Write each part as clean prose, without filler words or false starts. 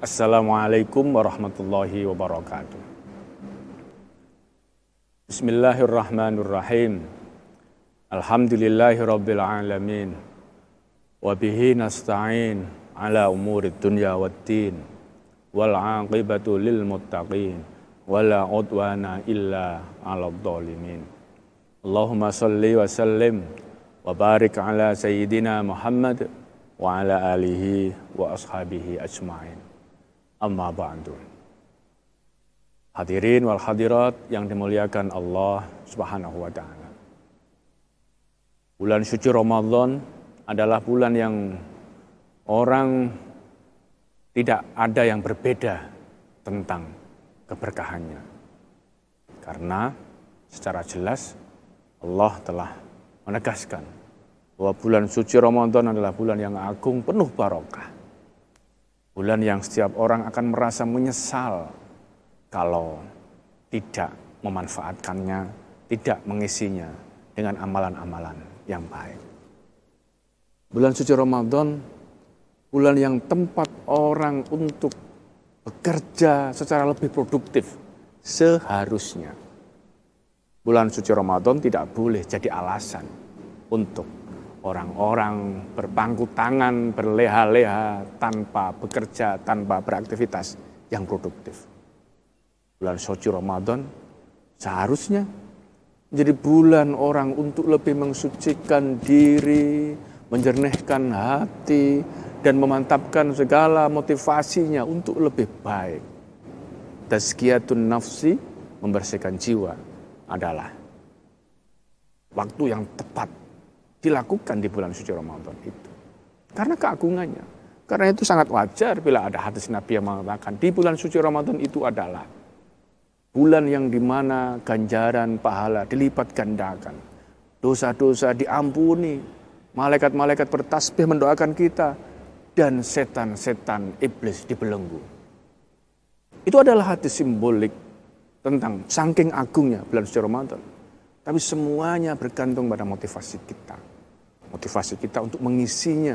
Assalamualaikum warahmatullahi wabarakatuh. Bismillahirrahmanirrahim. Alhamdulillahi rabbil alamin. Wabihi nasta'in ala umurid dunya waddin. Wal aqibatu lil muttaqin. Wala udwana illa ala dhalimin. Allahumma salli wa sallim wa barik ala sayyidina Muhammad wa ala alihi wa ashabihi ajma'in. Amma ba'du. Hadirin wal hadirat yang dimuliakan Allah Subhanahu wa taala. Bulan suci Ramadan adalah bulan yang orang tidak ada yang berbeda tentang keberkahannya. Karena secara jelas Allah telah menegaskan bahwa bulan suci Ramadan adalah bulan yang agung penuh barokah. Bulan yang setiap orang akan merasa menyesal kalau tidak memanfaatkannya, tidak mengisinya dengan amalan-amalan yang baik. Bulan suci Ramadan, bulan yang tempat orang untuk bekerja secara lebih produktif seharusnya. Bulan suci Ramadan tidak boleh jadi alasan untuk orang-orang berpangku tangan, berleha-leha, tanpa bekerja, tanpa beraktivitas yang produktif. Bulan suci Ramadan seharusnya menjadi bulan orang untuk lebih mensucikan diri, menjernihkan hati, dan memantapkan segala motivasinya untuk lebih baik. Tazkiyatun nafsi, membersihkan jiwa, adalah waktu yang tepat dilakukan di bulan suci Ramadan itu. Karena keagungannya. Karena itu sangat wajar bila ada hadis Nabi yang mengatakan di bulan suci Ramadan itu adalah bulan yang dimana ganjaran pahala dilipat gandakan. Dosa-dosa diampuni. Malaikat-malaikat bertasbih mendoakan kita. Dan setan-setan iblis dibelenggu. Itu adalah hadis simbolik tentang saking agungnya bulan suci Ramadan. Tapi semuanya bergantung pada motivasi kita. Motivasi kita untuk mengisinya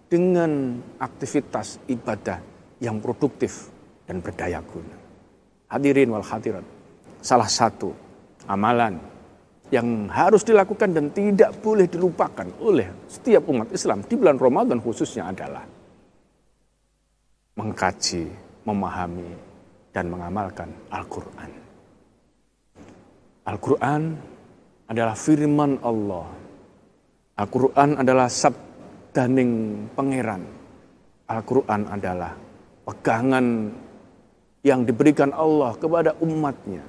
dengan aktivitas ibadah yang produktif dan berdaya guna. Hadirin wal hadirat, salah satu amalan yang harus dilakukan dan tidak boleh dilupakan oleh setiap umat Islam di bulan Ramadan khususnya adalah mengkaji, memahami, dan mengamalkan Al-Quran. Al-Quran adalah firman Allah. Al-Quran adalah sabdaning pangeran. Al-Quran adalah pegangan yang diberikan Allah kepada umatnya.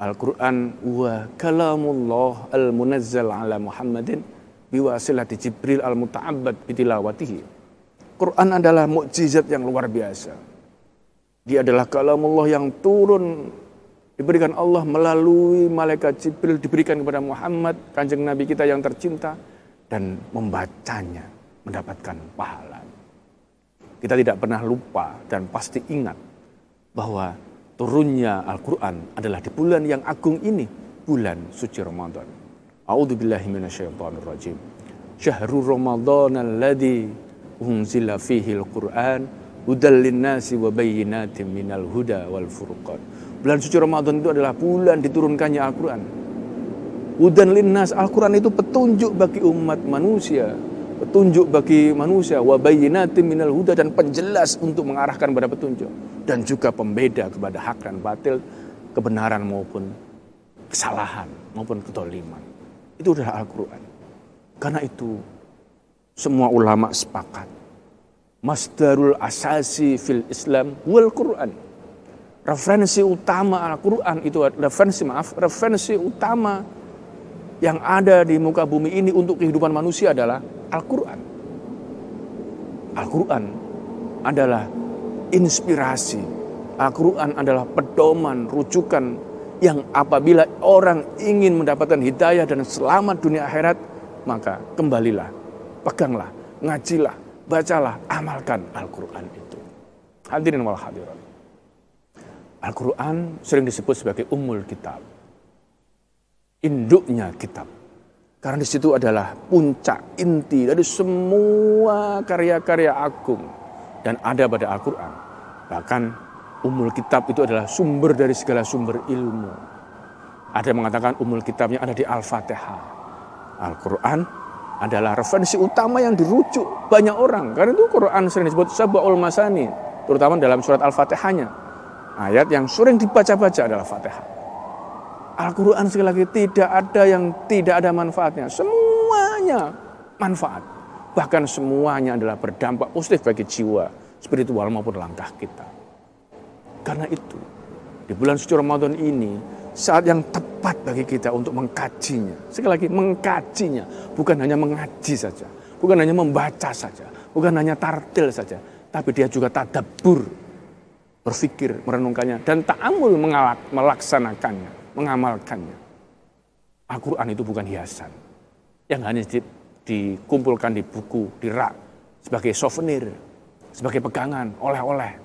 Al-Quran wa kalamullah al-munazzal ala Muhammadin biwasilati Jibril al-muta'abbad bitilawatihi. Quran adalah mukjizat yang luar biasa. Dia adalah kalamullah yang turun diberikan Allah melalui malaikat Jibril, diberikan kepada Muhammad, kanjeng Nabi kita yang tercinta, dan membacanya mendapatkan pahala. Kita tidak pernah lupa dan pasti ingat bahwa turunnya Al-Quran adalah di bulan yang agung ini, bulan suci Ramadan. A'udzubillahi minasyaitonirrajim. Syahrul Ramadan alladzi unzila fihi al-Quran hudal linnasi wa bayyinatin minal huda wal furqan. Bulan suci Ramadan itu adalah bulan diturunkannya Al-Quran. Hudan linnas, Al-Quran itu petunjuk bagi umat manusia. Petunjuk bagi manusia. Wa bayyinatin minal huda, dan penjelas untuk mengarahkan pada petunjuk. Dan juga pembeda kepada hak dan batil, kebenaran maupun kesalahan, maupun kedoliman. Itu adalah Al-Quran. Karena itu, semua ulama sepakat. Masdarul asasi fil Islam wal Quran. Referensi utama Al-Quran itu referensi utama yang ada di muka bumi ini untuk kehidupan manusia adalah Al-Quran. Al-Quran adalah inspirasi. Al-Quran adalah pedoman, rujukan yang apabila orang ingin mendapatkan hidayah dan selamat dunia akhirat, maka kembalilah, peganglah, ngajilah, bacalah, amalkan Al-Quran itu. Hadirin wal hadirat. Al-Quran sering disebut sebagai Ummul Kitab. Induknya kitab. Karena di situ adalah puncak inti dari semua karya-karya agung dan ada pada Al-Quran. Bahkan Ummul Kitab itu adalah sumber dari segala sumber ilmu. Ada yang mengatakan Ummul Kitabnya ada di Al-Fatihah. Al-Quran adalah referensi utama yang dirujuk banyak orang. Karena itu Quran sering disebut Sab'ul Masani, terutama dalam surat Al-Fatihahnya. Ayat yang sering dibaca-baca adalah Fatihah. Al-Quran sekali lagi tidak ada yang tidak ada manfaatnya. Semuanya manfaat. Bahkan semuanya adalah berdampak positif bagi jiwa, spiritual maupun langkah kita. Karena itu, di bulan suci Ramadan ini, saat yang tepat bagi kita untuk mengkajinya. Sekali lagi, mengkajinya. Bukan hanya mengaji saja. Bukan hanya membaca saja. Bukan hanya tartil saja. Tapi dia juga tadabbur. Berpikir, merenungkannya. Dan ta'amul melaksanakannya. Mengamalkannya. Al-Quran itu bukan hiasan. Yang hanya dikumpulkan di buku, di rak. Sebagai souvenir. Sebagai pegangan, oleh-oleh.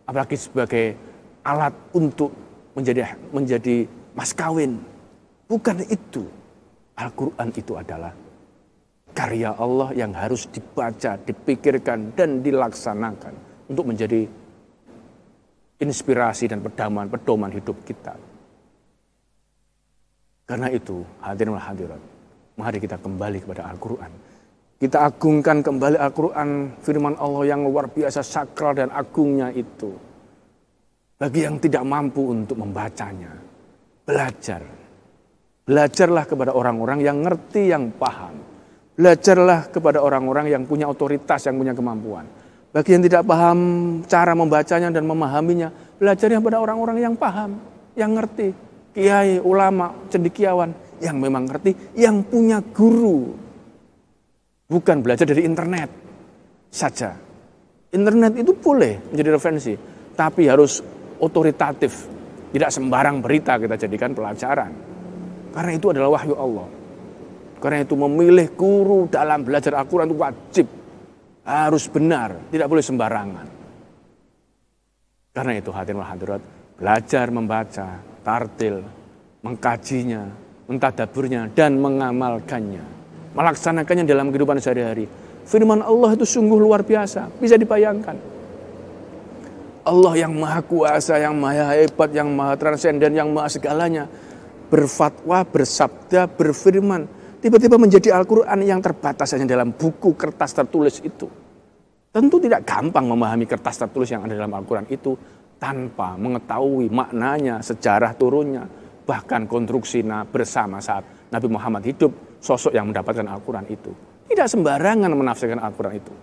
Apalagi sebagai alat untuk menjadi mas kawin. Bukan itu. Al-Quran itu adalah karya Allah yang harus dibaca, dipikirkan, dan dilaksanakan untuk menjadi inspirasi dan pedoman hidup kita. Karena itu, hadirin wal hadirat, mari kita kembali kepada Al-Quran. Kita agungkan kembali Al-Quran, firman Allah yang luar biasa sakral dan agungnya itu. Bagi yang tidak mampu untuk membacanya, belajar. Belajarlah kepada orang-orang yang ngerti, yang paham. Belajarlah kepada orang-orang yang punya otoritas, yang punya kemampuan. Bagi yang tidak paham cara membacanya dan memahaminya, belajarnya pada orang-orang yang paham, yang ngerti. Kiai, ulama, cendekiawan, yang memang ngerti, yang punya guru. Bukan belajar dari internet saja. Internet itu boleh menjadi referensi, tapi harus otoritatif. Tidak sembarang berita kita jadikan pelajaran. Karena itu adalah wahyu Allah. Karena itu memilih guru dalam belajar Al-Quran itu wajib. Harus benar, tidak boleh sembarangan. Karena itu hadirin wal hadirat, belajar membaca, tartil, mengkajinya, mentadaburnya, dan mengamalkannya. Melaksanakannya dalam kehidupan sehari-hari. Firman Allah itu sungguh luar biasa, bisa dibayangkan. Allah yang maha kuasa, yang maha hebat, yang maha transenden, yang maha segalanya. Berfatwa, bersabda, berfirman. Tiba-tiba menjadi Al-Quran yang terbatas hanya dalam buku kertas tertulis itu. Tentu tidak gampang memahami kertas tertulis yang ada dalam Al-Quran itu tanpa mengetahui maknanya, sejarah turunnya, bahkan konstruksi bersama saat Nabi Muhammad hidup, sosok yang mendapatkan Al-Quran itu. Tidak sembarangan menafsirkan Al-Quran itu.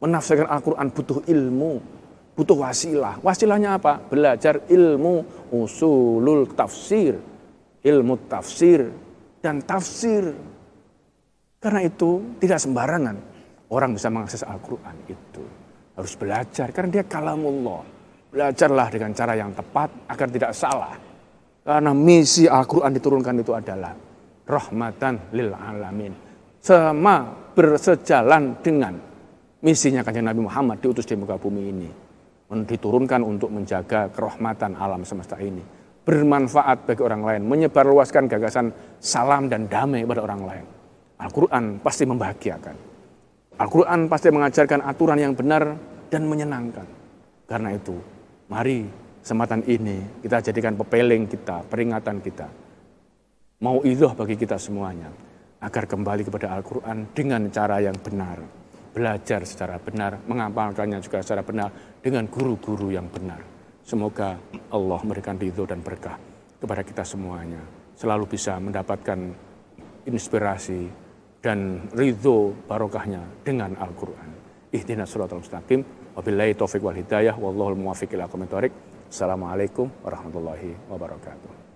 Menafsirkan Al-Quran butuh ilmu, butuh wasilah. Wasilahnya apa? Belajar ilmu usulul tafsir, ilmu tafsir dan tafsir. Karena itu tidak sembarangan orang bisa mengakses Al-Quran itu. Harus belajar karena dia kalamullah. Belajarlah dengan cara yang tepat agar tidak salah. Karena misi Al-Quran diturunkan itu adalah rahmatan lil alamin. Sama bersejalan dengan misinya Kanjeng Nabi Muhammad diutus di muka bumi ini. Diturunkan untuk menjaga kerahmatan alam semesta ini. Bermanfaat bagi orang lain. Menyebarluaskan gagasan salam dan damai kepada orang lain. Al-Quran pasti membahagiakan. Al-Quran pasti mengajarkan aturan yang benar dan menyenangkan. Karena itu, mari kesempatan ini kita jadikan pepeling kita, peringatan kita. Mau'idhah bagi kita semuanya. Agar kembali kepada Al-Quran dengan cara yang benar. Belajar secara benar, mengamalkannya juga secara benar dengan guru-guru yang benar. Semoga Allah memberikan ridho dan berkah kepada kita semuanya. Selalu bisa mendapatkan inspirasi dan ridho barokahnya dengan Al-Quran. Ihdinas shiratal mustaqim. Wabillahi taufiq wal hidayah. Wallahul muwaffiq ila aqwamit thoriq. Assalamualaikum warahmatullahi wabarakatuh.